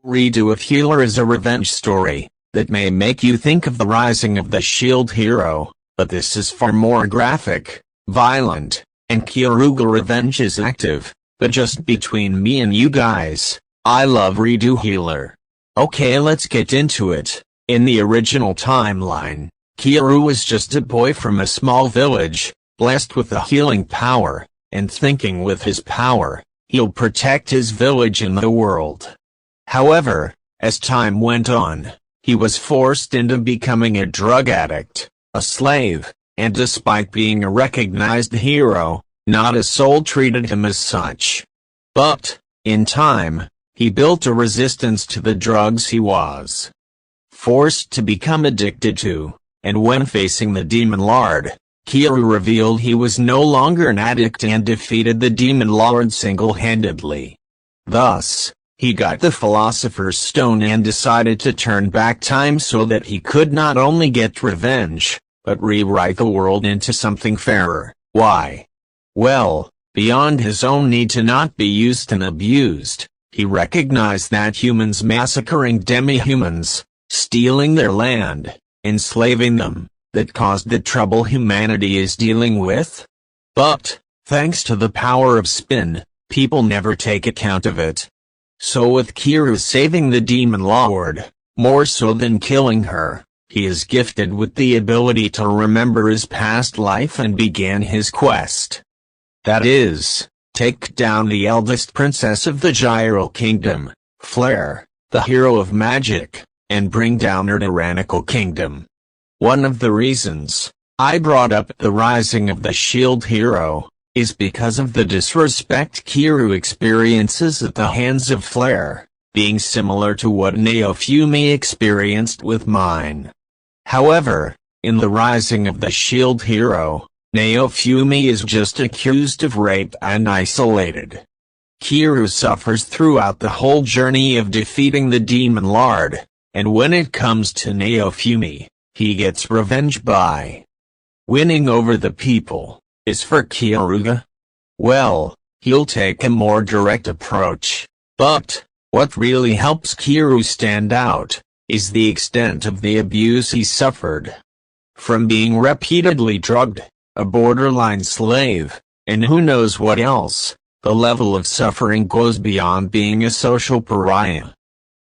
Redo of Healer is a revenge story that may make you think of the rising of the Shield hero, but this is far more graphic, violent, and Kyoruga revenge is active. But just between me and you guys, I love Redo Healer. Okay, let's get into it. In the original timeline, Kyoru was just a boy from a small village, blessed with a healing power, and thinking with his power, he'll protect his village and the world. However, as time went on, he was forced into becoming a drug addict, a slave, and despite being a recognized hero, not a soul treated him as such. But, in time, he built a resistance to the drugs he was forced to become addicted to, and when facing the Demon Lord, Kyoru revealed he was no longer an addict and defeated the Demon Lord single-handedly. Thus, he got the Philosopher's Stone and decided to turn back time so that he could not only get revenge, but rewrite the world into something fairer. Why? Well, beyond his own need to not be used and abused, he recognized that humans massacring demi-humans, stealing their land, enslaving them, that caused the trouble humanity is dealing with. But, thanks to the power of spin, people never take account of it. So with Kyoru saving the Demon Lord, more so than killing her, he is gifted with the ability to remember his past life and began his quest. That is, take down the eldest princess of the Gyral Kingdom, Flare, the hero of magic, and bring down her tyrannical kingdom. One of the reasons I brought up the rising of the Shield hero is because of the disrespect Kyoru experiences at the hands of Flare, being similar to what Naofumi experienced with mine. However, in the rising of the Shield hero, Naofumi is just accused of rape and isolated. Kyoru suffers throughout the whole journey of defeating the Demon Lord, and when it comes to Naofumi, he gets revenge by winning over the people. Is for Kyoruga? Well, he'll take a more direct approach, but what really helps Kyoru stand out is the extent of the abuse he suffered. From being repeatedly drugged, a borderline slave, and who knows what else, the level of suffering goes beyond being a social pariah.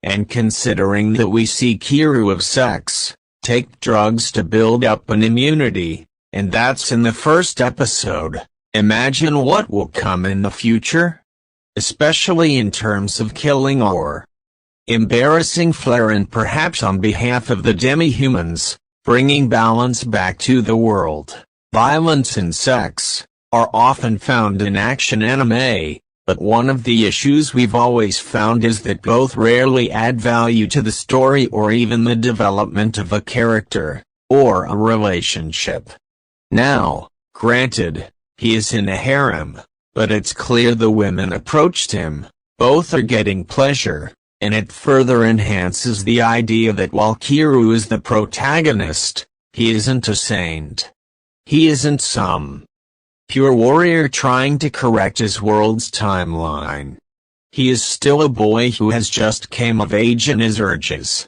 And considering that we see Kyoru of sex, take drugs to build up an immunity, and that's in the first episode, imagine what will come in the future? Especially in terms of killing or embarrassing Flare and perhaps on behalf of the demi-humans, bringing balance back to the world. Violence and sex are often found in action anime, but one of the issues we've always found is that both rarely add value to the story or even the development of a character, or a relationship. Now, granted, he is in a harem, but it's clear the women approached him, both are getting pleasure, and it further enhances the idea that while Kyoru is the protagonist, he isn't a saint. He isn't some pure warrior trying to correct his world's timeline. He is still a boy who has just came of age in his urges.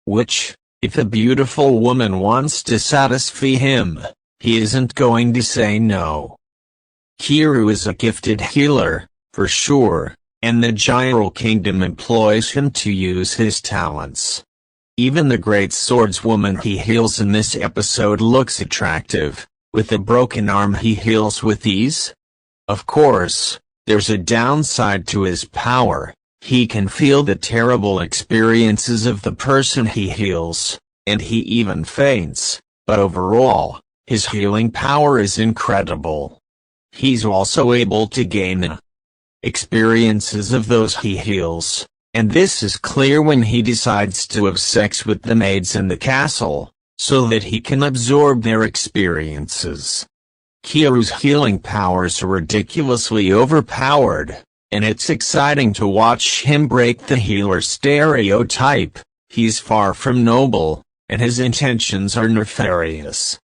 Which, if a beautiful woman wants to satisfy him, he isn't going to say no. Kyoru is a gifted healer, for sure, and the Gyral Kingdom employs him to use his talents. Even the great swordswoman he heals in this episode looks attractive. With a broken arm he heals with ease. Of course, there's a downside to his power. He can feel the terrible experiences of the person he heals, and he even faints, but overall, his healing power is incredible. He's also able to gain the experiences of those he heals, and this is clear when he decides to have sex with the maids in the castle, so that he can absorb their experiences. Kyoru's healing powers are ridiculously overpowered, and it's exciting to watch him break the healer stereotype. He's far from noble, and his intentions are nefarious.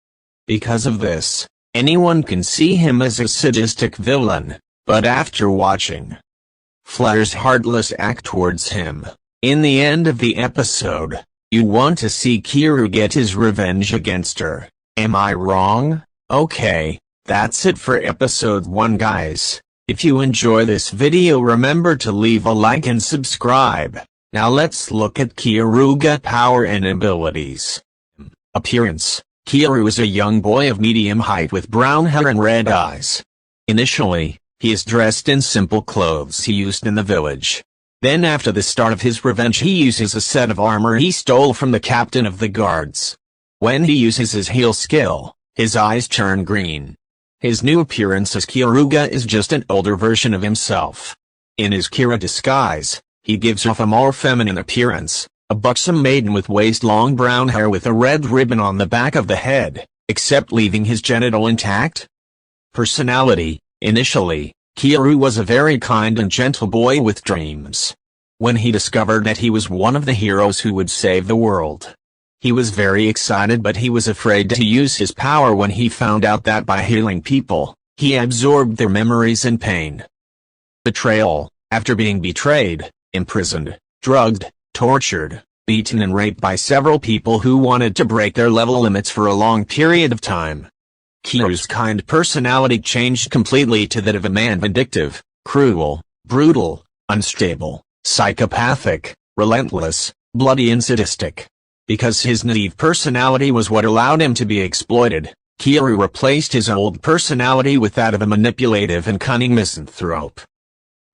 Because of this, anyone can see him as a sadistic villain, but after watching Flare's heartless act towards him, In the end of the episode, you want to see Kiryu get his revenge against her. Am I wrong? Okay, that's it for episode 1 guys. If you enjoy this video remember to leave a like and subscribe. Now let's look at Kiryu's power and abilities. Appearance. Kiryu is a young boy of medium height with brown hair and red eyes. Initially, he is dressed in simple clothes he used in the village. Then after the start of his revenge he uses a set of armor he stole from the captain of the guards. When he uses his heal skill, his eyes turn green. His new appearance as Kiryu is just an older version of himself. In his Kira disguise, he gives off a more feminine appearance, a buxom maiden with waist-long brown hair with a red ribbon on the back of the head, except leaving his genital intact. Personality. Initially, Kiryu was a very kind and gentle boy with dreams. When he discovered that he was one of the heroes who would save the world, he was very excited, but he was afraid to use his power when he found out that by healing people, he absorbed their memories and pain. Betrayal. After being betrayed, imprisoned, drugged, tortured, beaten and raped by several people who wanted to break their level limits for a long period of time, Kiryu's kind personality changed completely to that of a man: vindictive, cruel, brutal, unstable, psychopathic, relentless, bloody and sadistic. Because his naive personality was what allowed him to be exploited, Kiryu replaced his old personality with that of a manipulative and cunning misanthrope.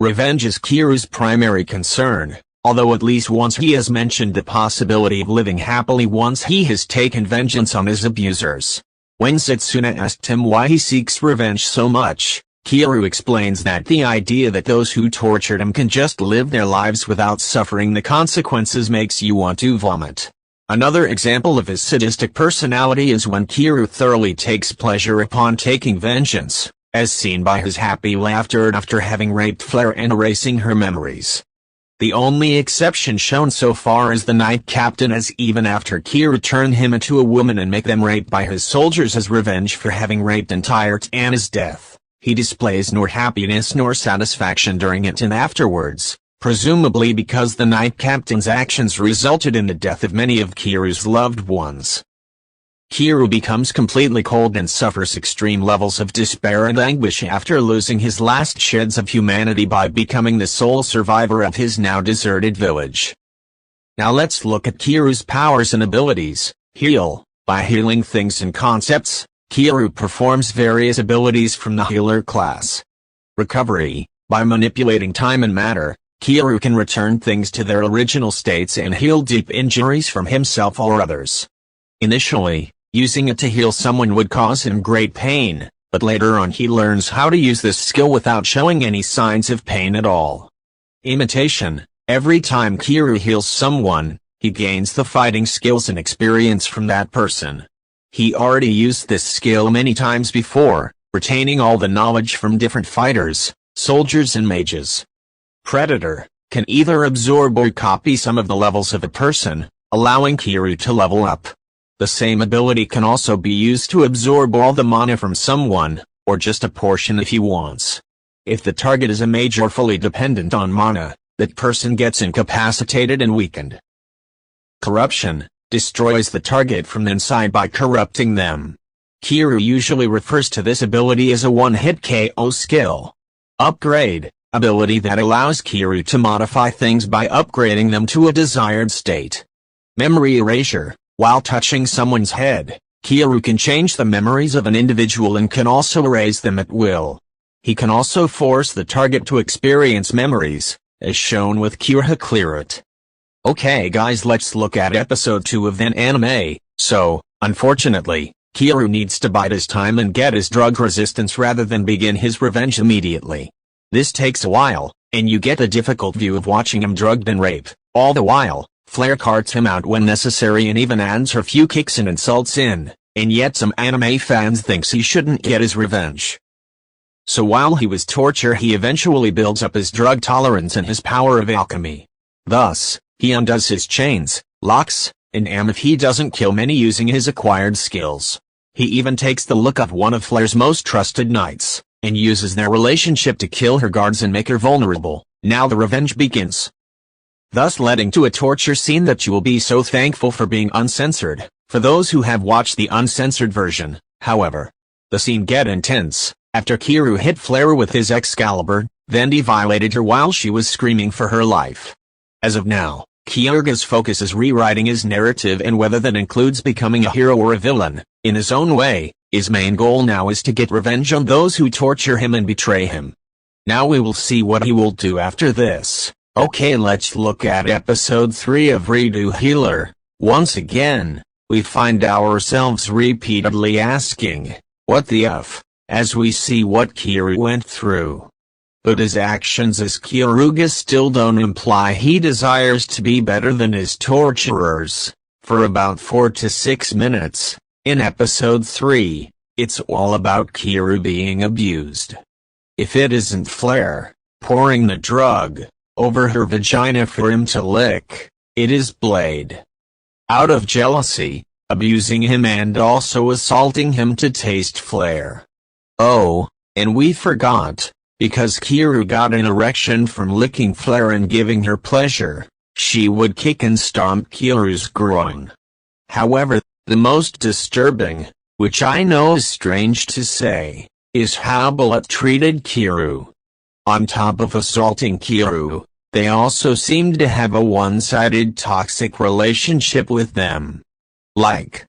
Revenge is Kiryu's primary concern, although at least once he has mentioned the possibility of living happily once he has taken vengeance on his abusers. When Setsuna asked him why he seeks revenge so much, Kiryu explains that the idea that those who tortured him can just live their lives without suffering the consequences makes you want to vomit. Another example of his sadistic personality is when Kiryu thoroughly takes pleasure upon taking vengeance, as seen by his happy laughter after having raped Flare and erasing her memories. The only exception shown so far is the Knight Captain, as even after Kiryu turned him into a woman and make them raped by his soldiers as revenge for having raped entire Tana's death, he displays nor happiness nor satisfaction during it and afterwards, presumably because the Knight Captain's actions resulted in the death of many of Kiryu's loved ones. Kiryu becomes completely cold and suffers extreme levels of despair and anguish after losing his last shreds of humanity by becoming the sole survivor of his now deserted village. Now let's look at Kiryu's powers and abilities. Heal. By healing things and concepts, Kiryu performs various abilities from the healer class. Recovery. By manipulating time and matter, Kiryu can return things to their original states and heal deep injuries from himself or others. Initially, using it to heal someone would cause him great pain, but later on he learns how to use this skill without showing any signs of pain at all. Imitation. Every time Kiryu heals someone, he gains the fighting skills and experience from that person. He already used this skill many times before, retaining all the knowledge from different fighters, soldiers and mages. Predator. Can either absorb or copy some of the levels of a person, allowing Kiryu to level up. The same ability can also be used to absorb all the mana from someone, or just a portion if he wants. If the target is a mage or fully dependent on mana, that person gets incapacitated and weakened. Corruption. Destroys the target from the inside by corrupting them. Kiryu usually refers to this ability as a one-hit KO skill. Upgrade. Ability that allows Kiryu to modify things by upgrading them to a desired state. Memory erasure. While touching someone's head, Kiryu can change the memories of an individual and can also erase them at will. He can also force the target to experience memories, as shown with Kira Clearit. Okay guys, let's look at episode 2 of the anime. So, unfortunately, Kiryu needs to bide his time and get his drug resistance rather than begin his revenge immediately. This takes a while, and you get a difficult view of watching him drugged and raped. All the while, Flare carts him out when necessary and even adds her few kicks and insults in, and yet some anime fans thinks he shouldn't get his revenge. So while he was tortured he eventually builds up his drug tolerance and his power of alchemy. Thus, he undoes his chains, locks, and if he doesn't kill many using his acquired skills. He even takes the look of one of Flare's most trusted knights, and uses their relationship to kill her guards and make her vulnerable. Now the revenge begins. thus leading to a torture scene that you will be so thankful for being uncensored. For those who have watched the uncensored version, however, the scene get intense. After Kiru hit Flare with his Excalibur, then he violated her while she was screaming for her life. As of now, Kyoruga's focus is rewriting his narrative, and whether that includes becoming a hero or a villain, in his own way, his main goal now is to get revenge on those who torture him and betray him. Now we will see what he will do after this. Okay, let's look at episode 3 of Redo Healer. Once again, we find ourselves repeatedly asking, what the F, as we see what Kiru went through. But his actions as Kyoruga still don't imply he desires to be better than his torturers. For about 4 to 6 minutes, in episode 3, it's all about Kiru being abused. If it isn't Flare pouring the drug over her vagina for him to lick, it is Blade. Out of jealousy, abusing him and also assaulting him to taste Flare. Oh, and we forgot, because Kiru got an erection from licking Flare and giving her pleasure, she would kick and stomp Kiru's groin. However, the most disturbing, which I know is strange to say, is how Bullet treated Kiru. On top of assaulting Kiru, they also seemed to have a one-sided toxic relationship with them. Like,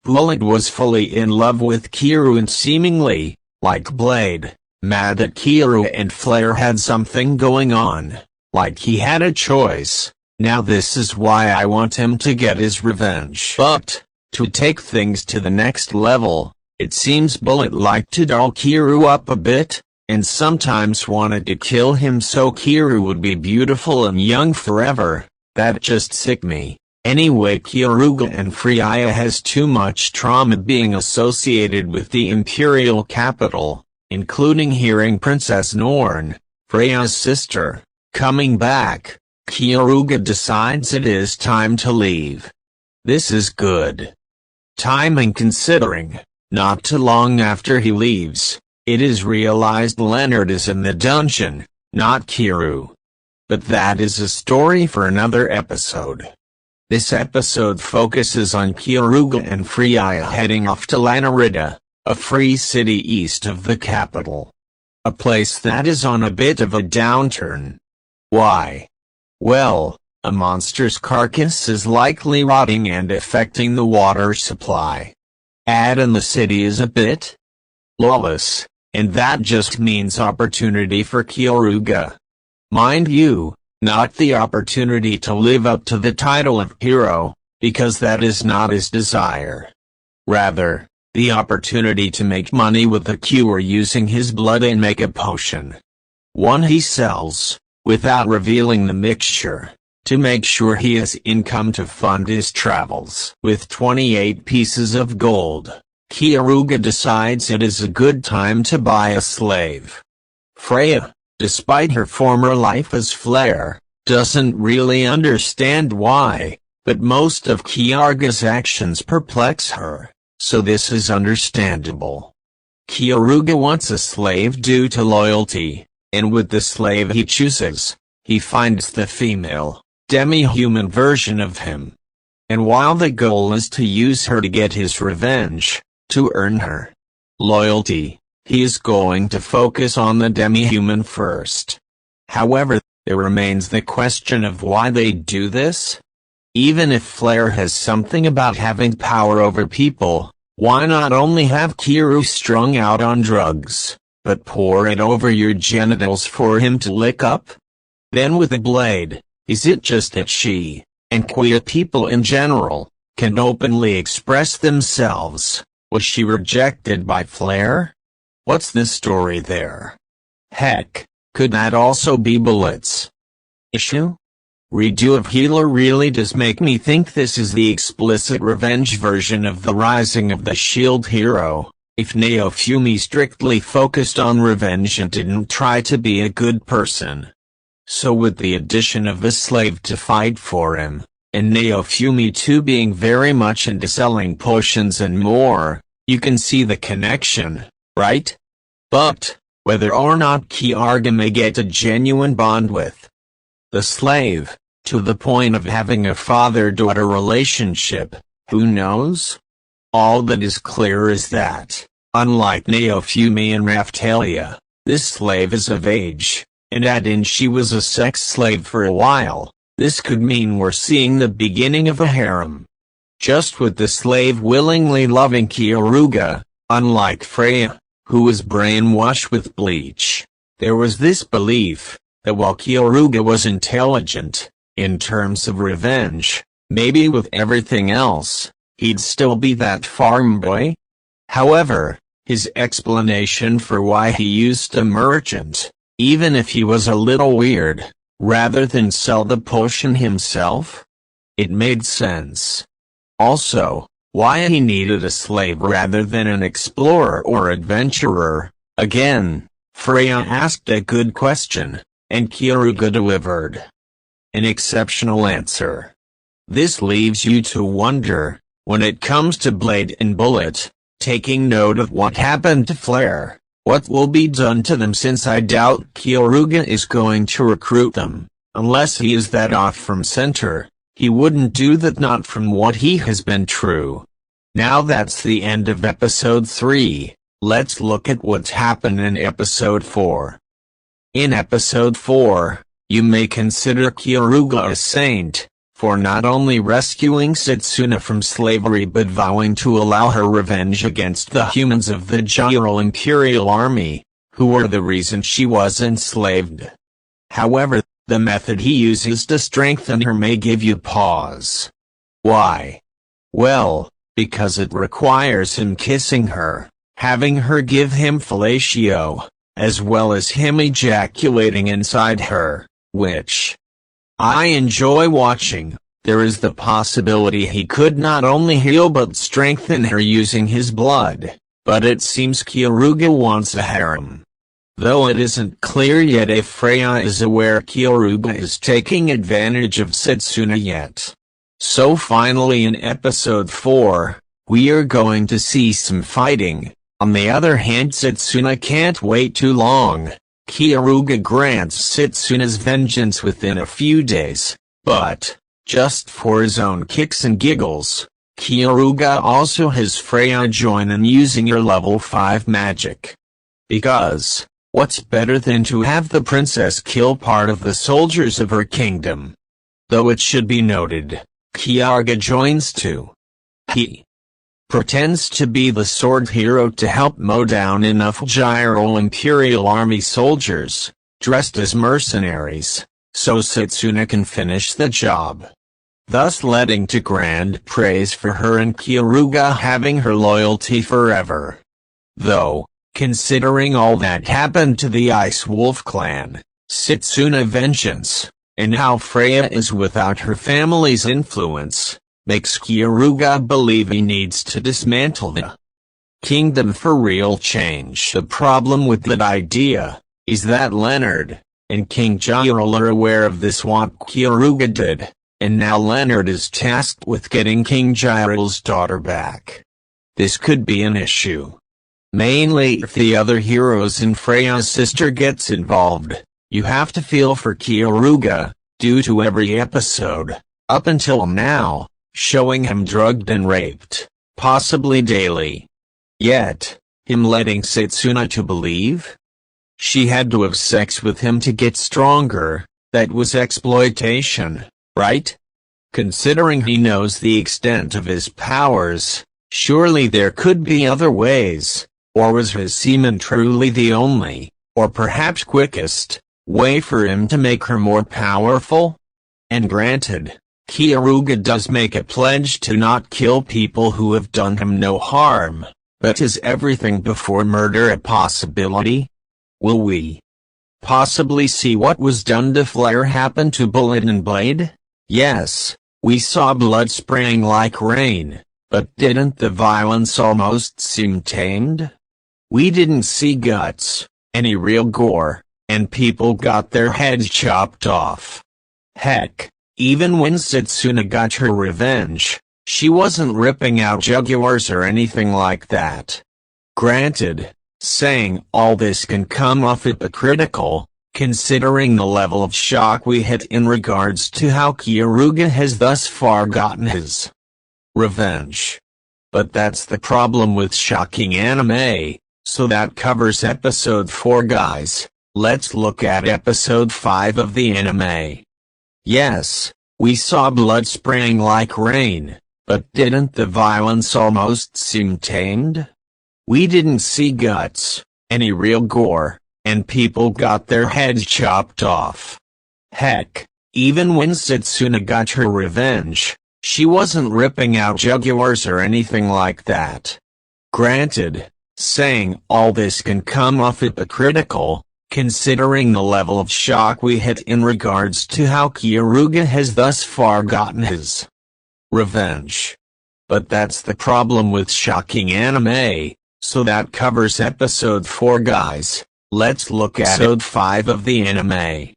Bullet was fully in love with Kiru and seemingly, like Blade, mad that Kiru and Flare had something going on, like he had a choice. Now this is why I want him to get his revenge. But, to take things to the next level, it seems Bullet liked to doll Kiru up a bit, and sometimes wanted to kill him so Kiru would be beautiful and young forever. That just sick me. Anyway, Kyoruga and Freya has too much trauma being associated with the Imperial capital, including hearing Princess Norn, Freya's sister, coming back. Kyoruga decides it is time to leave. This is good timing considering, not too long after he leaves, it is realized Leonard is in the dungeon, not Kiru. But that is a story for another episode. This episode focuses on Kyoruga and Freya heading off to Lanarida, a free city east of the capital. A place that is on a bit of a downturn. Why? Well, a monster's carcass is likely rotting and affecting the water supply. And the city is a bit lawless, and that just means opportunity for Kyoruga. Mind you, not the opportunity to live up to the title of hero, because that is not his desire. Rather, the opportunity to make money with the cure using his blood and make a potion. One he sells, without revealing the mixture, to make sure he has income to fund his travels. With 28 pieces of gold, Kyoruga decides it is a good time to buy a slave. Freya, despite her former life as Flare, doesn't really understand why, but most of Kyoruga's actions perplex her, so this is understandable. Kyoruga wants a slave due to loyalty, and with the slave he chooses, he finds the female, demi-human version of him. And while the goal is to use her to get his revenge, to earn her loyalty, he is going to focus on the demi-human first. However, there remains the question of why they do this. Even if Flare has something about having power over people, why not only have Kiru strung out on drugs, but pour it over your genitals for him to lick up? Then with a blade, is it just that she, and queer people in general, can openly express themselves? Was she rejected by Flare? What's the story there? Heck, could that also be Bullet's issue? Redo of Healer really does make me think this is the explicit revenge version of the Rising of the Shield Hero, if Naofumi strictly focused on revenge and didn't try to be a good person. So with the addition of a slave to fight for him, and Naofumi too being very much into selling potions and more, you can see the connection, right? But, whether or not Kyoruga may get a genuine bond with the slave, To the point of having a father-daughter relationship, who knows? All that is clear is that, unlike Neofumi and Raphtalia, this slave is of age, and add in she was a sex slave for a while, this could mean we're seeing the beginning of a harem. Just with the slave willingly loving Kyoruga, unlike Freya, who was brainwashed with bleach, there was this belief, that while Kyoruga was intelligent, in terms of revenge, maybe with everything else, he'd still be that farm boy. However, his explanation for why he used a merchant, even if he was a little weird, rather than sell the potion himself, it made sense. Also, why he needed a slave rather than an explorer or adventurer, again, Freya asked a good question, and Kyoruga delivered an exceptional answer. This leaves you to wonder, when it comes to Blade and Bullet, taking note of what happened to Flare, what will be done to them, since I doubt Kyoruga is going to recruit them, unless he is that off from center. He wouldn't do that, not from what he has been true. Now that's the end of episode 3, let's look at what's happened in episode 4. In episode 4, you may consider Kyoruga a saint, for not only rescuing Setsuna from slavery but vowing to allow her revenge against the humans of the Gyral Imperial Army, who were the reason she was enslaved. However, the method he uses to strengthen her may give you pause. Why? Well, because it requires him kissing her, having her give him fellatio, as well as him ejaculating inside her, which I enjoy watching. There is the possibility he could not only heal but strengthen her using his blood, but it seems Kyoruga wants a harem. Though it isn't clear yet if Freya is aware Kyoruga is taking advantage of Setsuna yet. So finally in episode 4, we are going to see some fighting. On the other hand, Setsuna can't wait too long. Kyoruga grants Setsuna's vengeance within a few days, but, just for his own kicks and giggles, Kyoruga also has Freya join in using her level 5 magic. Because, what's better than to have the princess kill part of the soldiers of her kingdom? Though it should be noted, Kyoruga joins too. He pretends to be the sword hero to help mow down enough Gyral Imperial Army soldiers, dressed as mercenaries, so Setsuna can finish the job. Thus leading to grand praise for her and Kyoruga having her loyalty forever. Though, considering all that happened to the Ice Wolf clan, Setsuna vengeance, and how Freya is without her family's influence, makes Kyoruga believe he needs to dismantle the kingdom for real change. The problem with that idea is that Leonard and King Gyral are aware of this, what Kyoruga did, and now Leonard is tasked with getting King Gyral's daughter back. This could be an issue, mainly if the other heroes and Freya's sister gets involved. You have to feel for Kyoruga, due to every episode, up until now, showing him drugged and raped, possibly daily. Yet, him letting Setsuna to believe she had to have sex with him to get stronger, that was exploitation, right? Considering he knows the extent of his powers, surely there could be other ways, or was his semen truly the only, or perhaps quickest, way for him to make her more powerful? And granted, Kyoruga does make a pledge to not kill people who have done him no harm, but is everything before murder a possibility? Will we possibly see what was done to Flare happen to Bullet and Blade? Yes, we saw blood spraying like rain, but didn't the violence almost seem tamed? We didn't see guts, any real gore, and people got their heads chopped off. Heck, even when Setsuna got her revenge, she wasn't ripping out jugulars or anything like that. Granted, saying all this can come off hypocritical, considering the level of shock we hit in regards to how Kyoruga has thus far gotten his revenge. But that's the problem with shocking anime, so that covers episode 4, guys. Let's look at episode 5 of the anime. Yes, we saw blood spraying like rain, but didn't the violence almost seem tamed? We didn't see guts, any real gore, and people got their heads chopped off. Heck, even when Setsuna got her revenge, she wasn't ripping out jugulars or anything like that. Granted, saying all this can come off hypocritical, considering the level of shock we hit in regards to how Kyoruga has thus far gotten his revenge. But that's the problem with shocking anime, so that covers episode 4, guys. Let's look at episode 5 of the anime.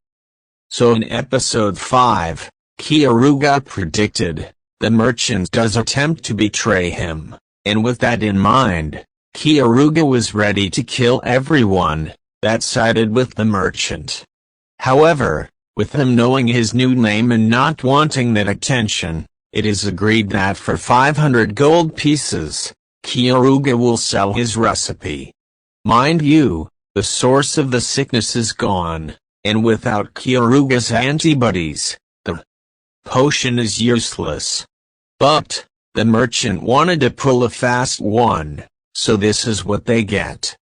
So in episode 5, Kyoruga predicted the merchant does attempt to betray him, and with that in mind, Kyoruga was ready to kill everyone that sided with the merchant. However, with him knowing his new name and not wanting that attention, it is agreed that for 500 gold pieces, Kyoruga will sell his recipe. Mind you, the source of the sickness is gone, and without Kyoruga's antibodies, the potion is useless. But the merchant wanted to pull a fast one, so this is what they get.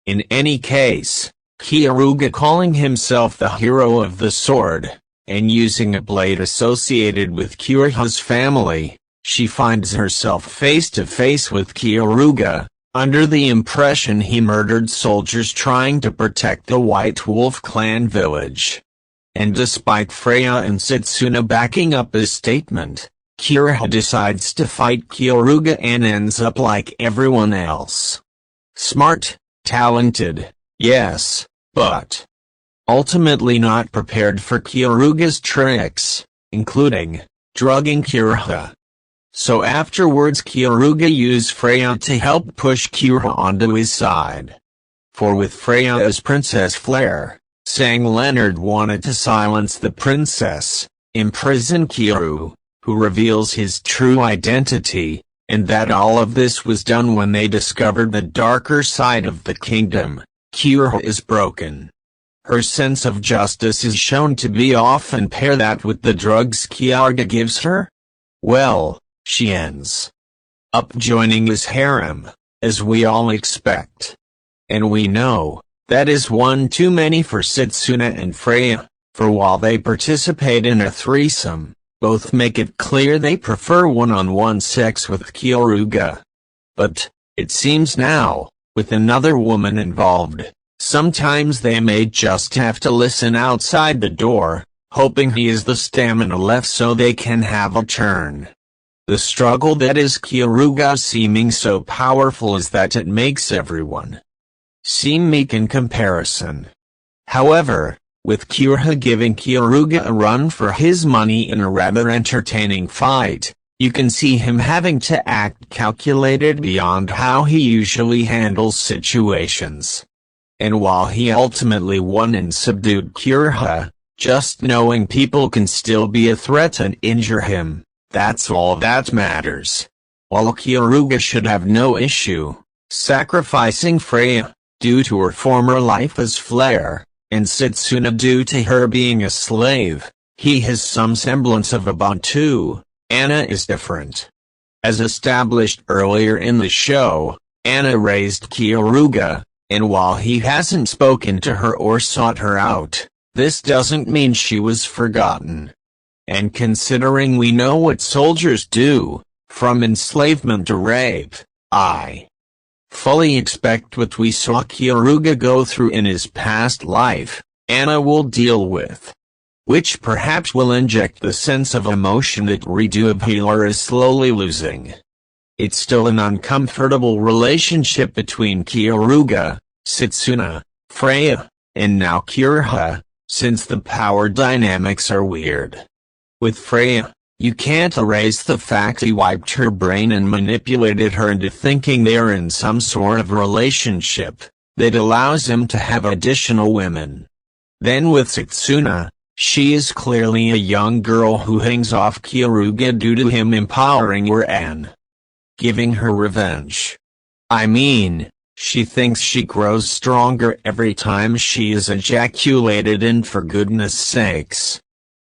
In any case, Kyoruga calling himself the hero of the sword, and using a blade associated with Kyoruga's family, she finds herself face to face with Kyoruga, under the impression he murdered soldiers trying to protect the White Wolf clan village. And despite Freya and Setsuna backing up his statement, Kyoruga decides to fight Kyoruga and ends up like everyone else. Smart, talented, yes, but ultimately not prepared for Kyoruga's tricks, including drugging Kyoruga. So afterwards Kyoruga used Freya to help push Kyoruga onto his side. For with Freya as Princess Flare, saying Leonard wanted to silence the princess, imprison Kyoruga, who reveals his true identity, and that all of this was done when they discovered the darker side of the kingdom. Kyoruga is broken. Her sense of justice is shown to be off, and pair that with the drugs Kyoruga gives her? Well, she ends up joining his harem, as we all expect. And we know, that is one too many for Setsuna and Freya, for while they participate in a threesome, both make it clear they prefer one-on-one sex with Kyoruga. But, it seems now, with another woman involved, sometimes they may just have to listen outside the door, hoping he has the stamina left so they can have a turn. The struggle that is Kyoruga seeming so powerful is that it makes everyone seem meek in comparison. However, with Kyoruga giving Kyoruga a run for his money in a rather entertaining fight, you can see him having to act calculated beyond how he usually handles situations. And while he ultimately won and subdued Kyoruga, just knowing people can still be a threat and injure him, that's all that matters. While Kyoruga should have no issue sacrificing Freya, due to her former life as Flare, and Setsuna due to her being a slave, he has some semblance of a bond too. Anna is different. As established earlier in the show, Anna raised Kyoruga, and while he hasn't spoken to her or sought her out, this doesn't mean she was forgotten. And considering we know what soldiers do, from enslavement to rape, I fully expect what we saw Kyoruga go through in his past life, Anna will deal with. Which perhaps will inject the sense of emotion that Healer is slowly losing. It's still an uncomfortable relationship between Kyoruga, Setsuna, Freya, and now Kyoruga, since the power dynamics are weird. With Freya, you can't erase the fact he wiped her brain and manipulated her into thinking they're in some sort of relationship that allows him to have additional women. Then with Setsuna, she is clearly a young girl who hangs off Kyoruga due to him empowering her and giving her revenge. I mean, she thinks she grows stronger every time she is ejaculated, and for goodness sakes.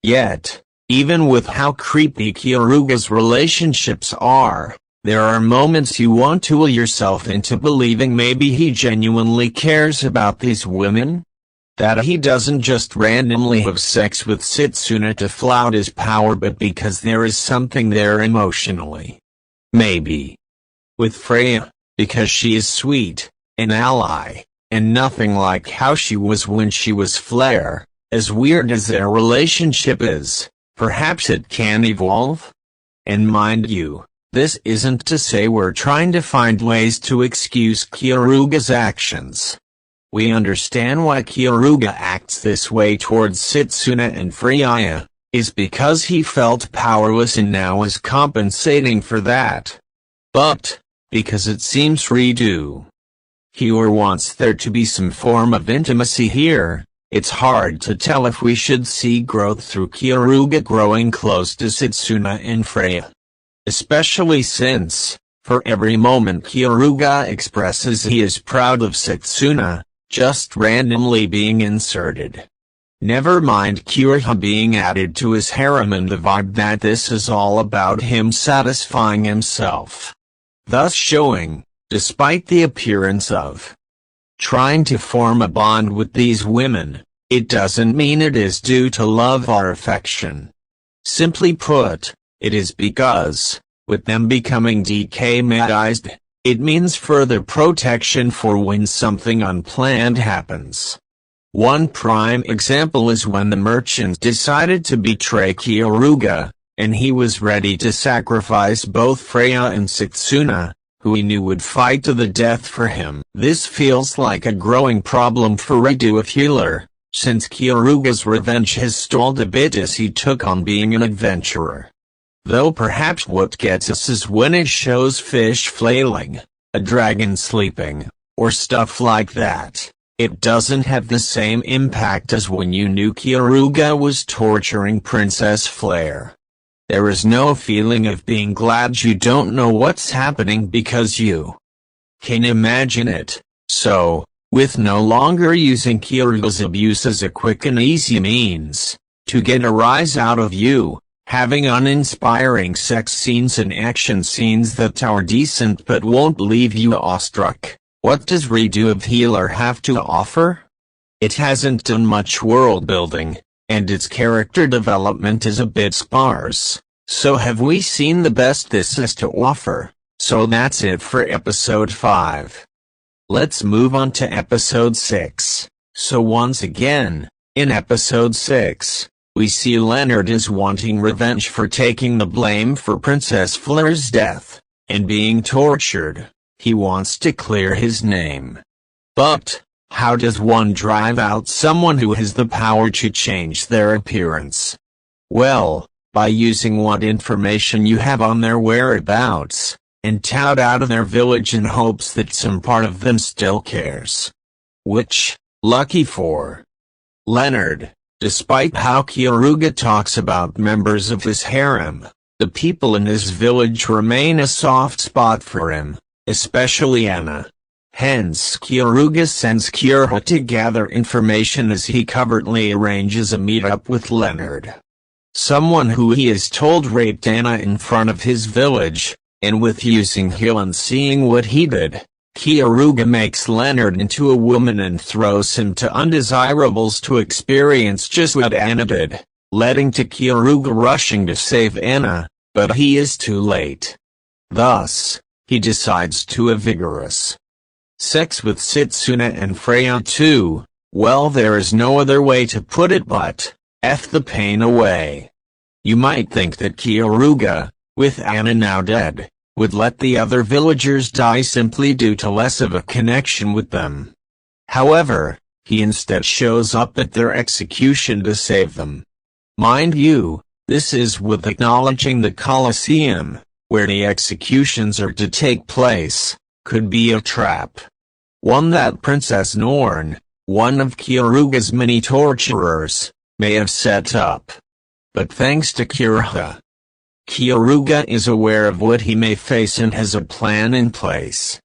Yet, even with how creepy Kyoruga's relationships are, there are moments you want to will yourself into believing maybe he genuinely cares about these women? That he doesn't just randomly have sex with Setsuna to flout his power, but because there is something there emotionally. Maybe. With Freya, because she is sweet, an ally, and nothing like how she was when she was Flare. As weird as their relationship is, perhaps it can evolve? And mind you, this isn't to say we're trying to find ways to excuse Kyoruga's actions. We understand why Kyoruga acts this way towards Setsuna and Freya, is because he felt powerless and now is compensating for that. But, because it seems Redo Healer wants there to be some form of intimacy here, it's hard to tell if we should see growth through Kyoruga growing close to Setsuna and Freya. Especially since, for every moment Kyoruga expresses he is proud of Setsuna, just randomly being inserted. Never mind Kyoruga being added to his harem and the vibe that this is all about him satisfying himself. Thus showing, despite the appearance of trying to form a bond with these women, it doesn't mean it is due to love or affection. Simply put, it is because, with them becoming decaymatized, it means further protection for when something unplanned happens. One prime example is when the merchant decided to betray Kyoruga, and he was ready to sacrifice both Freya and Setsuna, who he knew would fight to the death for him. This feels like a growing problem for Redo Healer, since Kyoruga's revenge has stalled a bit as he took on being an adventurer. Though perhaps what gets us is when it shows fish flailing, a dragon sleeping, or stuff like that. It doesn't have the same impact as when you knew Kyoruga was torturing Princess Flare. There is no feeling of being glad you don't know what's happening because you can imagine it. So, with no longer using Kyoruga's abuse as a quick and easy means to get a rise out of you, having uninspiring sex scenes and action scenes that are decent but won't leave you awestruck, what does Redo Healer have to offer? It hasn't done much world building, and its character development is a bit sparse. So have we seen the best this has to offer? So that's it for episode 5. Let's move on to episode 6. So once again, in episode 6, we see Leonard is wanting revenge for taking the blame for Princess Flare's death, and being tortured. He wants to clear his name. But, how does one drive out someone who has the power to change their appearance? Well, by using what information you have on their whereabouts, and tout out of their village in hopes that some part of them still cares. Which, lucky for Leonard, despite how Kyoruga talks about members of his harem, the people in his village remain a soft spot for him, especially Anna. Hence Kyoruga sends Kyoruga to gather information as he covertly arranges a meetup with Leonard. Someone who he is told raped Anna in front of his village, and with using Hill and seeing what he did, Kyoruga makes Leonard into a woman and throws him to undesirables to experience just what Anna did, leading to Kyoruga rushing to save Anna, but he is too late. Thus, he decides to have vigorous sex with Setsuna and Freya too. Well, there is no other way to put it but, F the pain away. You might think that Kyoruga, with Anna now dead, would let the other villagers die simply due to less of a connection with them. However, he instead shows up at their execution to save them. Mind you, this is with acknowledging the Colosseum, where the executions are to take place, could be a trap. One that Princess Norn, one of Kyoruga's many torturers, may have set up. But thanks to Kyoruga is aware of what he may face and has a plan in place.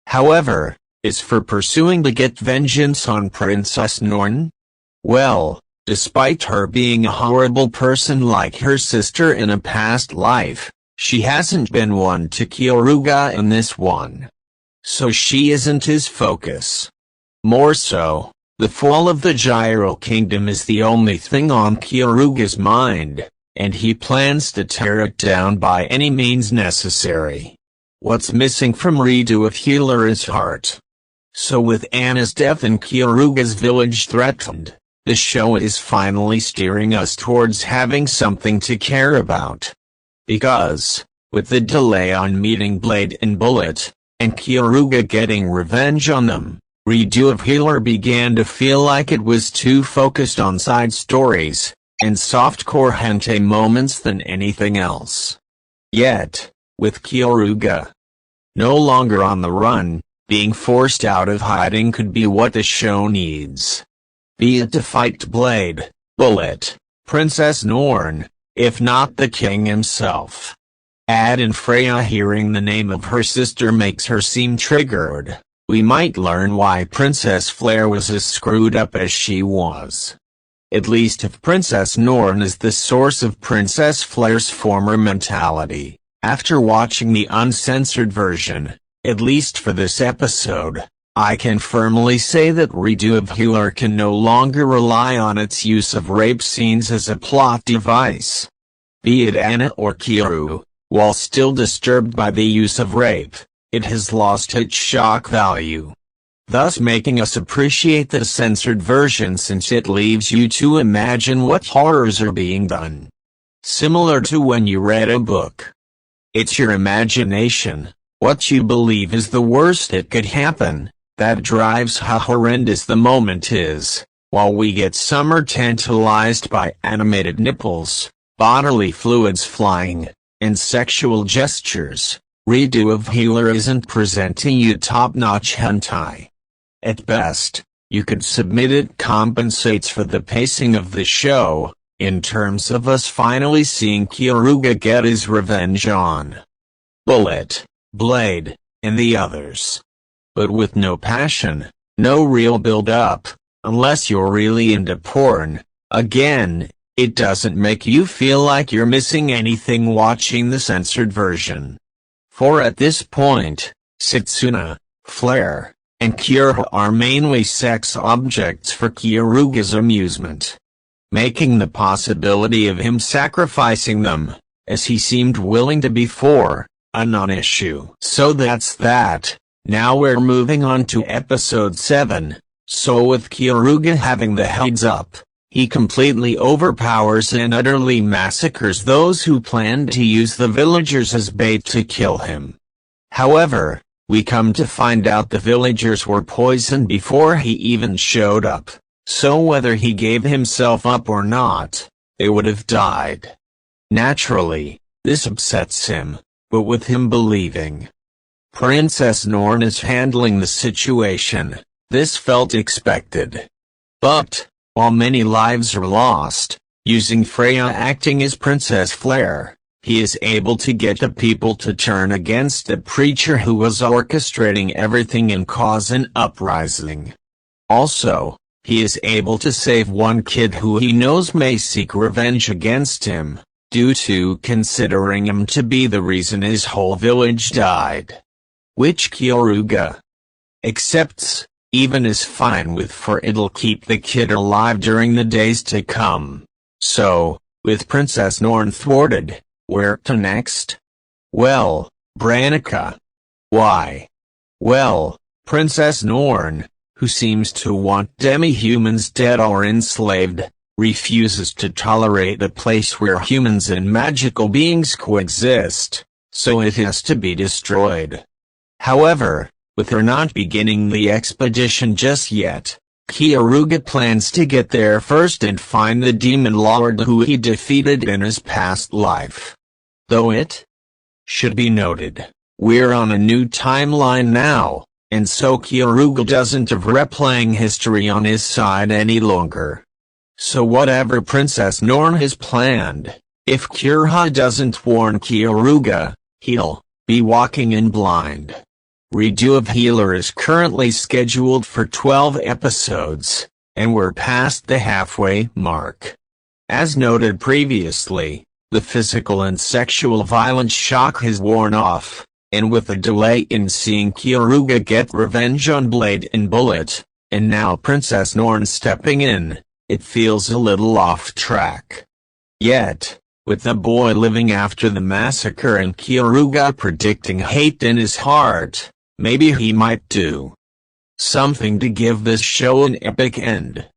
However, is for pursuing to get vengeance on Princess Norn? Well, despite her being a horrible person like her sister in a past life, she hasn't been one to Kyoruga in this one. So she isn't his focus. More so, the fall of the Gyro Kingdom is the only thing on Kyoruga's mind, and he plans to tear it down by any means necessary. What's missing from Redo of Healer is heart. So with Anna's death and Kyoruga's village threatened, the show is finally steering us towards having something to care about. Because, with the delay on meeting Blade and Bullet, and Kyoruga getting revenge on them, Redo of Healer began to feel like it was too focused on side stories and softcore hentai moments than anything else. Yet, with Kyoruga no longer on the run, being forced out of hiding could be what the show needs. Be it to fight Blade, Bullet, Princess Norn, if not the king himself. Add in Freya hearing the name of her sister makes her seem triggered. We might learn why Princess Flare was as screwed up as she was. At least if Princess Norn is the source of Princess Flare's former mentality. After watching the uncensored version, at least for this episode, I can firmly say that Redo of Healer can no longer rely on its use of rape scenes as a plot device. Be it Anna or Kyoru, while still disturbed by the use of rape, it has lost its shock value. Thus making us appreciate the censored version since it leaves you to imagine what horrors are being done. Similar to when you read a book. It's your imagination, what you believe is the worst that could happen, that drives how horrendous the moment is, while we get some are tantalized by animated nipples, bodily fluids flying, and sexual gestures. Redo of Healer isn't presenting you top-notch hentai. At best, you could submit it compensates for the pacing of the show, in terms of us finally seeing Kyoruga get his revenge on Bullet, Blade, and the others. But with no passion, no real build-up, unless you're really into porn, again, it doesn't make you feel like you're missing anything watching the censored version. For at this point, Setsuna, Flare, and Kira are mainly sex objects for Kyoruga's amusement, making the possibility of him sacrificing them, as he seemed willing to before, a non-issue. So that's that. Now we're moving on to episode 7, so with Kyoruga having the heads up, he completely overpowers and utterly massacres those who planned to use the villagers as bait to kill him. However, we come to find out the villagers were poisoned before he even showed up, so whether he gave himself up or not, they would have died. Naturally, this upsets him, but with him believing Princess Norn is handling the situation, this felt expected. But, while many lives are lost, using Freya acting as Princess Flare, he is able to get the people to turn against the preacher who was orchestrating everything and cause an uprising. Also, he is able to save one kid who he knows may seek revenge against him, due to considering him to be the reason his whole village died. Which Kyoruga accepts, even is fine with, for it'll keep the kid alive during the days to come. So, with Princess Norn thwarted, where to next? Well, Branica. Why? Well, Princess Norn, who seems to want demi-humans dead or enslaved, refuses to tolerate a place where humans and magical beings coexist, so it has to be destroyed. However, with her not beginning the expedition just yet, Kyoruga plans to get there first and find the demon lord who he defeated in his past life. Though it should be noted, we're on a new timeline now, and so Kyoruga doesn't have replaying history on his side any longer. So whatever Princess Norn has planned, if Kyoruha doesn't warn Kyoruga, he'll be walking in blind. Redo of Healer is currently scheduled for 12 episodes, and we're past the halfway mark. As noted previously, the physical and sexual violence shock has worn off, and with a delay in seeing Kyoruga get revenge on Blade and Bullet, and now Princess Norn stepping in, it feels a little off track. Yet, with the boy living after the massacre and Kyoruga predicting hate in his heart, maybe he might do something to give this show an epic end.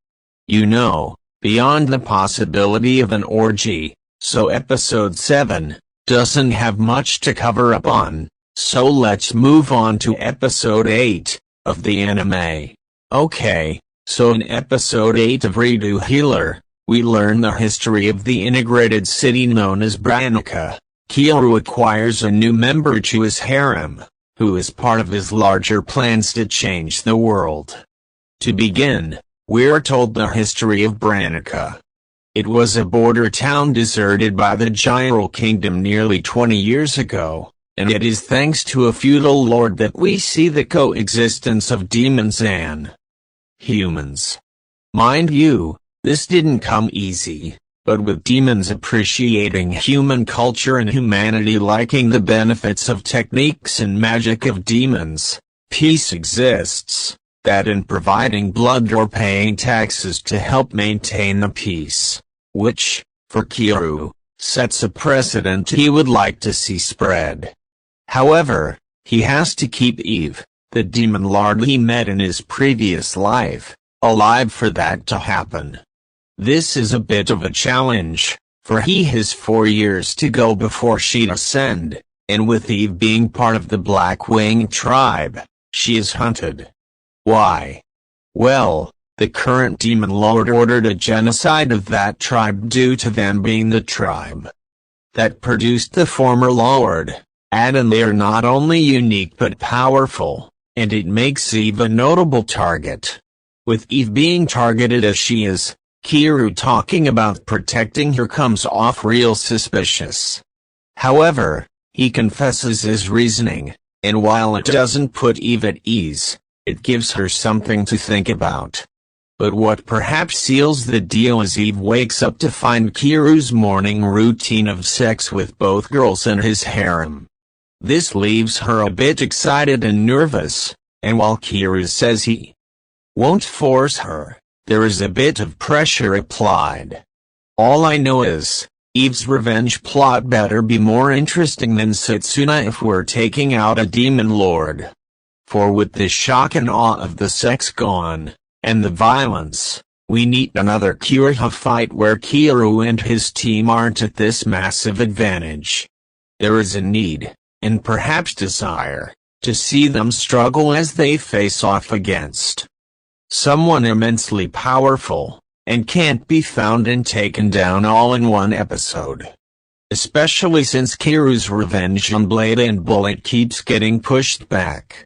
You know, beyond the possibility of an orgy, so episode 7 doesn't have much to cover up on, so let's move on to episode 8 of the anime. Okay, so in episode 8 of Redo Healer, we learn the history of the integrated city known as Branica. Kyoru acquires a new member to his harem, who is part of his larger plans to change the world. To begin, we're told the history of Branica. It was a border town deserted by the Gyro Kingdom nearly 20 years ago, and it is thanks to a feudal lord that we see the coexistence of demons and humans. Mind you, this didn't come easy, but with demons appreciating human culture and humanity liking the benefits of techniques and magic of demons, peace exists, that in providing blood or paying taxes to help maintain the peace, which, for Kyoru, sets a precedent he would like to see spread. However, he has to keep Eve, the demon lord he met in his previous life, alive for that to happen. This is a bit of a challenge, for he has 4 years to go before she'd ascend, and with Eve being part of the Black Wing tribe, she is hunted. Why? Well, the current demon lord ordered a genocide of that tribe due to them being the tribe that produced the former lord, and they are not only unique but powerful, and it makes Eve a notable target. With Eve being targeted as she is, Kyoru talking about protecting her comes off real suspicious. However, he confesses his reasoning, and while it doesn't put Eve at ease, it gives her something to think about. But what perhaps seals the deal is Eve wakes up to find Kyoru's morning routine of sex with both girls in his harem. This leaves her a bit excited and nervous, and while Kyoru says he won't force her, there is a bit of pressure applied. All I know is, Eve's revenge plot better be more interesting than Setsuna if we're taking out a demon lord. For with the shock and awe of the sex gone, and the violence, we need another Kyoruha fight where Kyoru and his team aren't at this massive advantage. There is a need, and perhaps desire, to see them struggle as they face off against someone immensely powerful, and can't be found and taken down all in one episode. Especially since Kyoru's revenge on Blade and Bullet keeps getting pushed back.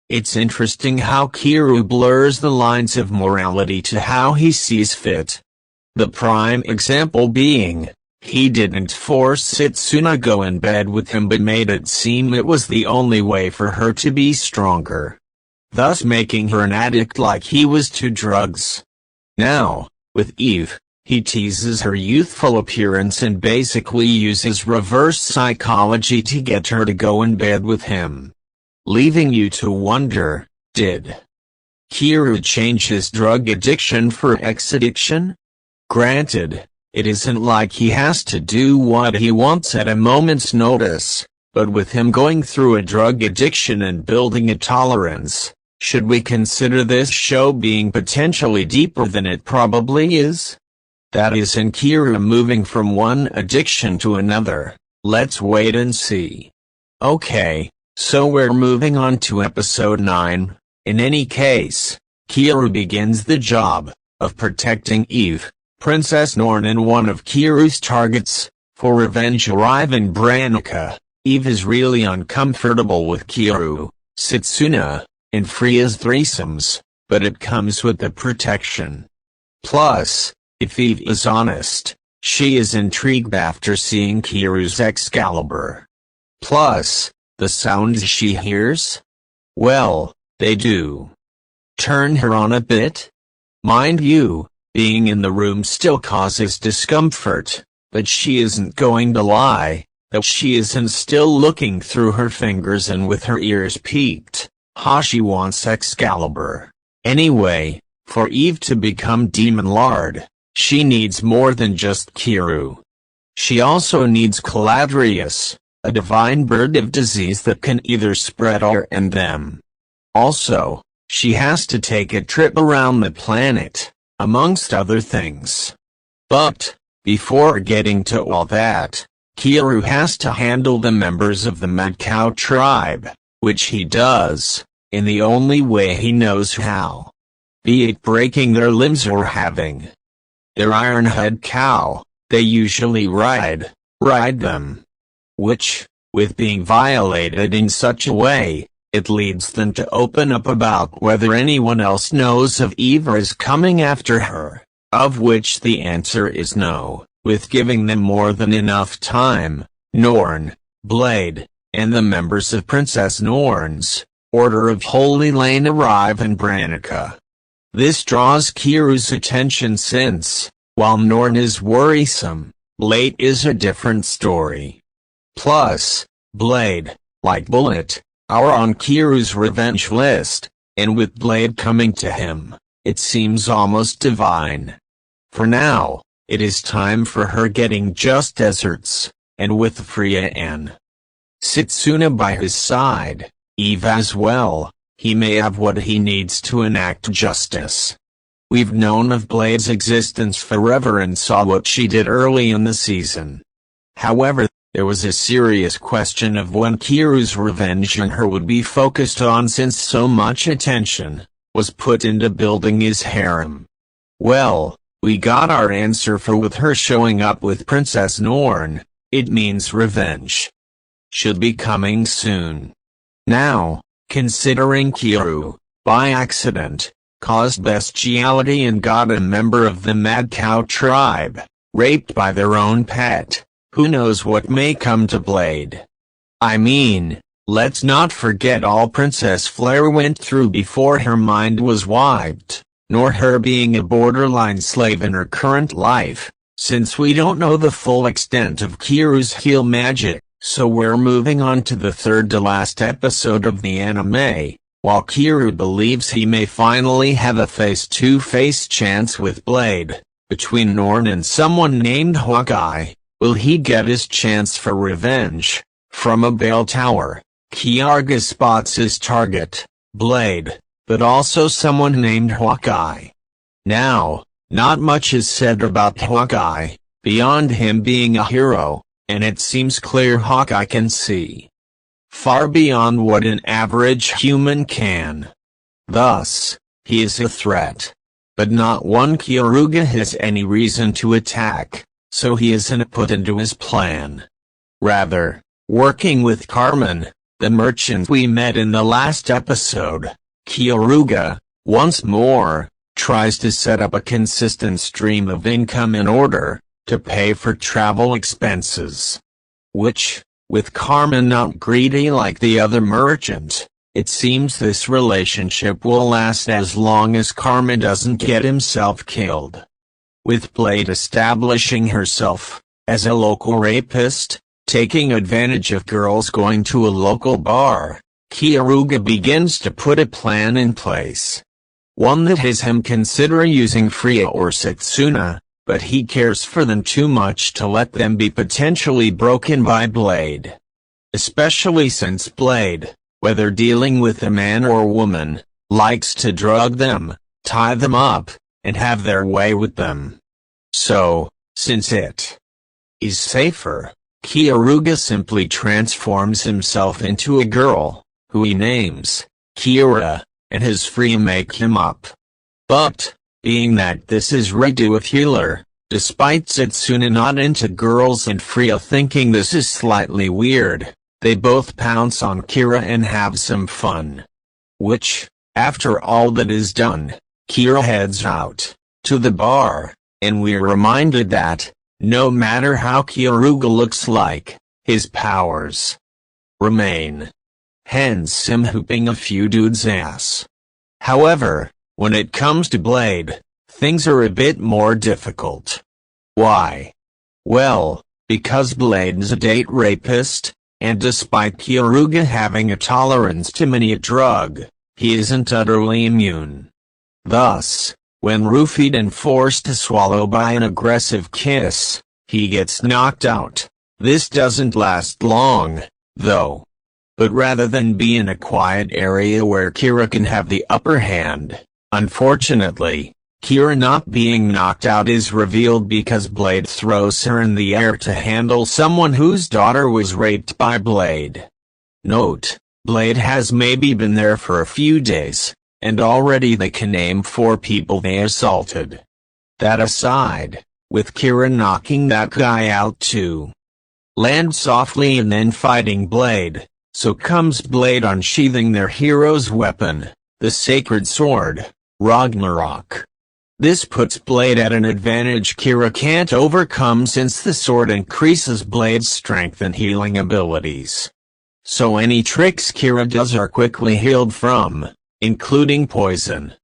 It's interesting how Kyoru blurs the lines of morality to how he sees fit. The prime example being, he didn't force Setsuna go in bed with him but made it seem it was the only way for her to be stronger, thus making her an addict like he was to drugs. Now, with Eve, he teases her youthful appearance and basically uses reverse psychology to get her to go in bed with him. Leaving you to wonder, did Kyoru change his drug addiction for X addiction? Granted, it isn't like he has to do what he wants at a moment's notice, but with him going through a drug addiction and building a tolerance, should we consider this show being potentially deeper than it probably is? That is in Kyoru moving from one addiction to another. Let's wait and see. Okay, so we're moving on to episode 9. In any case, Kyoru begins the job of protecting Eve, Princess Norn and one of Kyoru's targets, for revenge arrive in Branica. Eve is really uncomfortable with Kyoru, Setsuna, in Freya's threesomes, but it comes with the protection. Plus, if Eve is honest, she is intrigued after seeing Kiru's Excalibur. Plus, the sounds she hears? Well, they do turn her on a bit. Mind you, being in the room still causes discomfort, but she isn't going to lie that she isn't still looking through her fingers and with her ears peaked. She wants Excalibur. Anyway, for Eve to become Demon Lord, she needs more than just Kiru. She also needs Caladrius, a divine bird of disease that can either spread her and them. Also, she has to take a trip around the planet, amongst other things. But, before getting to all that, Kiru has to handle the members of the Mad Cow tribe, which he does, in the only way he knows how. Be it breaking their limbs or having their iron-head cow, they usually ride them. Which, with being violated in such a way, it leads them to open up about whether anyone else knows of Eve or is coming after her, of which the answer is no, with giving them more than enough time. Norn, Blade, and the members of Princess Norn's Order of Holy Lane arrive in Branica. This draws Kiru's attention since, while Norn is worrisome, Blade is a different story. Plus, Blade, like Bullet, are on Kiru's revenge list, and with Blade coming to him, it seems almost divine. For now, it is time for her getting just desserts, and with Freya and Setsuna by his side, Eve as well, he may have what he needs to enact justice. We've known of Blade's existence forever and saw what she did early in the season. However, there was a serious question of when Kiru's revenge on her would be focused on since so much attention was put into building his harem. Well, we got our answer for with her showing up with Princess Norn. It means revenge should be coming soon. Now, considering Kiru, by accident, caused bestiality and got a member of the Mad Cow tribe raped by their own pet, who knows what may come to Blade. I mean, let's not forget all Princess Flare went through before her mind was wiped, nor her being a borderline slave in her current life, since we don't know the full extent of Kiru's heal magic, so we're moving on to the third to last episode of the anime. While Kiru believes he may finally have a face-to-face chance with Blade, between Norn and someone named Hawkeye, will he get his chance for revenge? From a bell tower, Kiarga spots his target, Blade, but also someone named Hawkeye. Now, not much is said about Hawkeye, beyond him being a hero, and it seems clear Hawkeye can see far beyond what an average human can. Thus, he is a threat. But not one Kiaruga has any reason to attack, so he isn't put into his plan. Rather, working with Carmen, the merchant we met in the last episode, Kiaruga, once more, tries to set up a consistent stream of income in order to pay for travel expenses. Which, with Carmen not greedy like the other merchant, it seems this relationship will last as long as Carmen doesn't get himself killed. With Blade establishing herself as a local rapist, taking advantage of girls going to a local bar, Kiaruga begins to put a plan in place. One that has him consider using Freya or Setsuna, but he cares for them too much to let them be potentially broken by Blade. Especially since Blade, whether dealing with a man or woman, likes to drug them, tie them up, and have their way with them. So, since it is safer, Kiaruga simply transforms himself into a girl, who he names Kira, and has Freya make him up. But, being that this is Redo with healer, despite Setsuna not into girls and Freya thinking this is slightly weird, they both pounce on Kira and have some fun. Which, after all that is done, Kira heads out to the bar, and we're reminded that, no matter how Kyoruga looks like, his powers remain. Hence him hooping a few dudes' ass. However, when it comes to Blade, things are a bit more difficult. Why? Well, because Blade's a date rapist, and despite Kyoruga having a tolerance to many a drug, he isn't utterly immune. Thus, when roofied and forced to swallow by an aggressive kiss, he gets knocked out. This doesn't last long, though. But rather than be in a quiet area where Kira can have the upper hand, unfortunately, Kira not being knocked out is revealed because Blade throws her in the air to handle someone whose daughter was raped by Blade. Note, Blade has maybe been there for a few days, and already they can name 4 people they assaulted. That aside, with Kira knocking that guy out too. Land softly and then fighting Blade, so comes Blade unsheathing their hero's weapon, the sacred sword, Ragnarok. This puts Blade at an advantage Kira can't overcome since the sword increases Blade's strength and healing abilities. So any tricks Kira does are quickly healed from, including poison.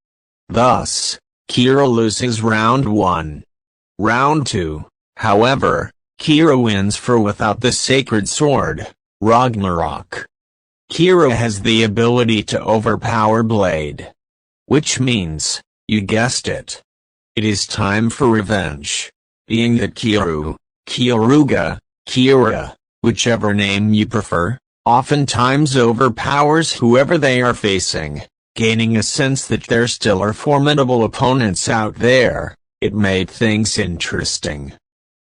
Thus, Kira loses round 1. Round 2, however, Kira wins for without the sacred sword, Ragnarok. Kira has the ability to overpower Blade. Which means, you guessed it, it is time for revenge. Being that Kyoruga, Kira, whichever name you prefer, oftentimes overpowers whoever they are facing, gaining a sense that there still are formidable opponents out there. It made things interesting.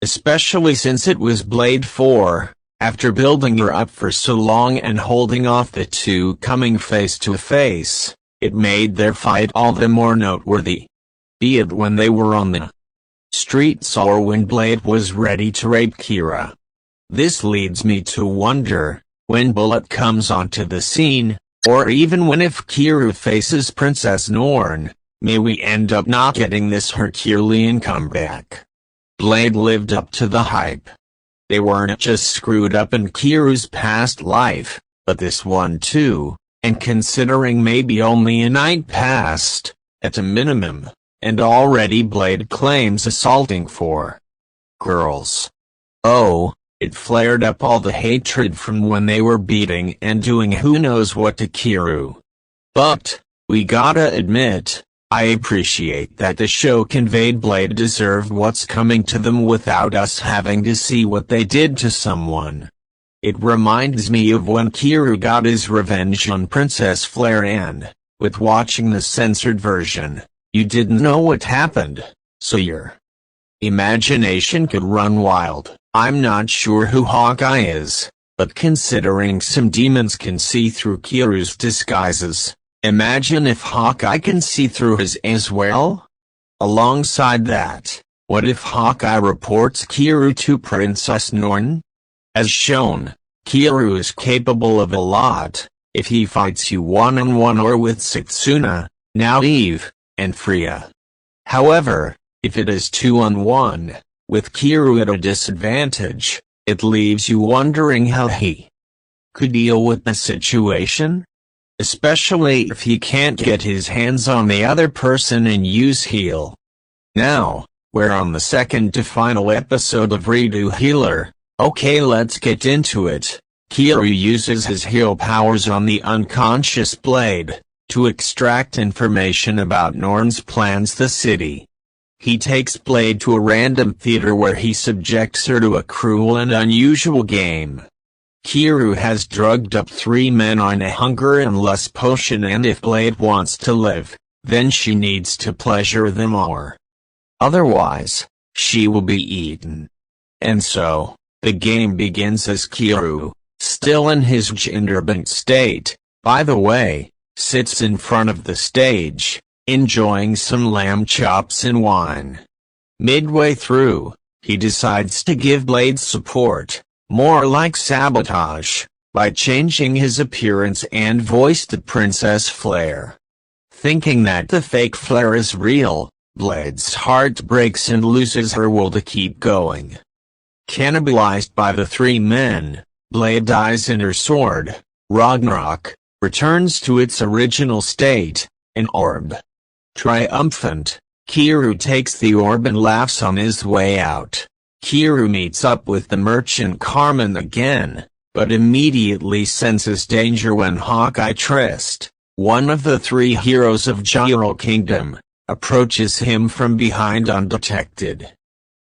Especially since it was Blade 4, after building her up for so long and holding off the two coming face to face, it made their fight all the more noteworthy. Be it when they were on the streets or when Blade was ready to rape Kira. This leads me to wonder, when Bullet comes onto the scene, or even when if Kira faces Princess Norn, may we end up not getting this Herculean comeback. Blade lived up to the hype. They weren't just screwed up in Kiru's past life, but this one too, and considering maybe only a night passed, at a minimum, and already Blade claims assaulting 4 girls. Oh, it flared up all the hatred from when they were beating and doing who knows what to Kiru. But, we gotta admit, I appreciate that the show conveyed Blade deserved what's coming to them without us having to see what they did to someone. It reminds me of when Kiru got his revenge on Princess Flare and, with watching the censored version, you didn't know what happened, so your imagination could run wild. I'm not sure who Hawkeye is, but considering some demons can see through Kiru's disguises, imagine if Hawkeye can see through his as well? Alongside that, what if Hawkeye reports Kiru to Princess Norn? As shown, Kiru is capable of a lot, if he fights you one-on-one or with Setsuna, now Eve, and Freya. However, if it is 2-on-1, with Kiru at a disadvantage, it leaves you wondering how he could deal with the situation? Especially if he can't get his hands on the other person and use heal. Now, we're on the second to final episode of Redo Healer. Okay, let's get into it. Kiru uses his heal powers on the unconscious Blade to extract information about Norn's plans the city. He takes Blade to a random theater where he subjects her to a cruel and unusual game. Kiru has drugged up 3 men on a hunger and lust potion, and if Blade wants to live, then she needs to pleasure them more. Otherwise, she will be eaten. And so, the game begins as Kiru, still in his genderbent state, by the way, sits in front of the stage, enjoying some lamb chops and wine. Midway through, he decides to give Blade support, more like sabotage, by changing his appearance and voice to Princess Flare. Thinking that the fake Flare is real, Blade's heart breaks and loses her will to keep going. Cannibalized by the three men, Blade dies and her sword, Ragnarok, returns to its original state, an orb. Triumphant, Kiru takes the orb and laughs on his way out. Kiru meets up with the merchant Carmen again, but immediately senses danger when Hawkeye Trist, one of the three heroes of Gyro Kingdom, approaches him from behind undetected.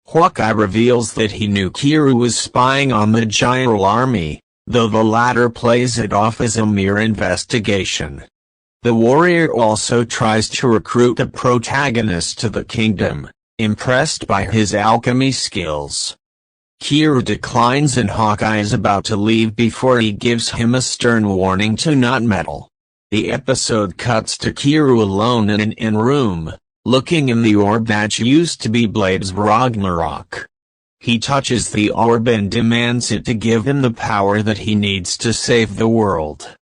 Hawkeye reveals that he knew Kiru was spying on the Gyro army, though the latter plays it off as a mere investigation. The warrior also tries to recruit the protagonist to the kingdom, impressed by his alchemy skills. Kiru declines and Hawkeye is about to leave before he gives him a stern warning to not meddle. The episode cuts to Kiru alone in an inn room, looking in the orb that used to be Blade's Ragnarok. He touches the orb and demands it to give him the power that he needs to save the world.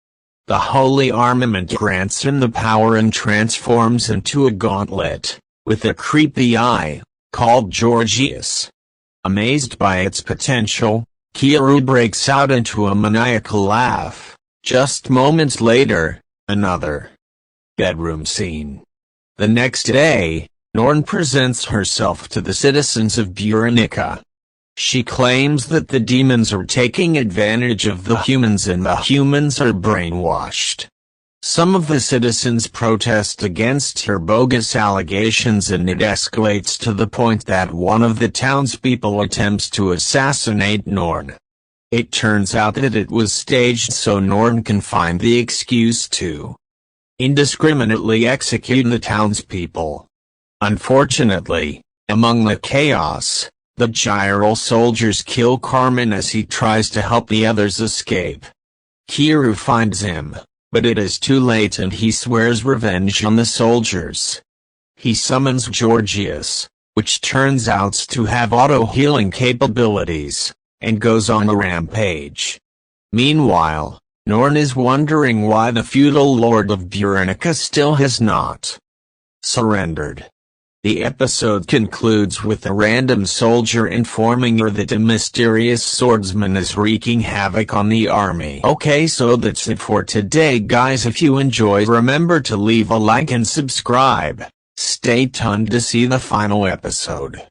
The holy armament grants him the power and transforms into a gauntlet, with a creepy eye, called Georgius. Amazed by its potential, Kiru breaks out into a maniacal laugh. Just moments later, another bedroom scene. The next day, Norn presents herself to the citizens of Buranica. She claims that the demons are taking advantage of the humans and the humans are brainwashed. Some of the citizens protest against her bogus allegations and it escalates to the point that one of the townspeople attempts to assassinate Norn. It turns out that it was staged so Norn can find the excuse to indiscriminately execute the townspeople. Unfortunately, among the chaos, the Gyro soldiers kill Carmen as he tries to help the others escape. Kiru finds him, but it is too late and he swears revenge on the soldiers. He summons Georgius, which turns out to have auto-healing capabilities, and goes on a rampage. Meanwhile, Norn is wondering why the feudal lord of Buranica still has not surrendered. The episode concludes with a random soldier informing her that a mysterious swordsman is wreaking havoc on the army. Okay, so that's it for today guys. If you enjoyed, remember to leave a like and subscribe. Stay tuned to see the final episode.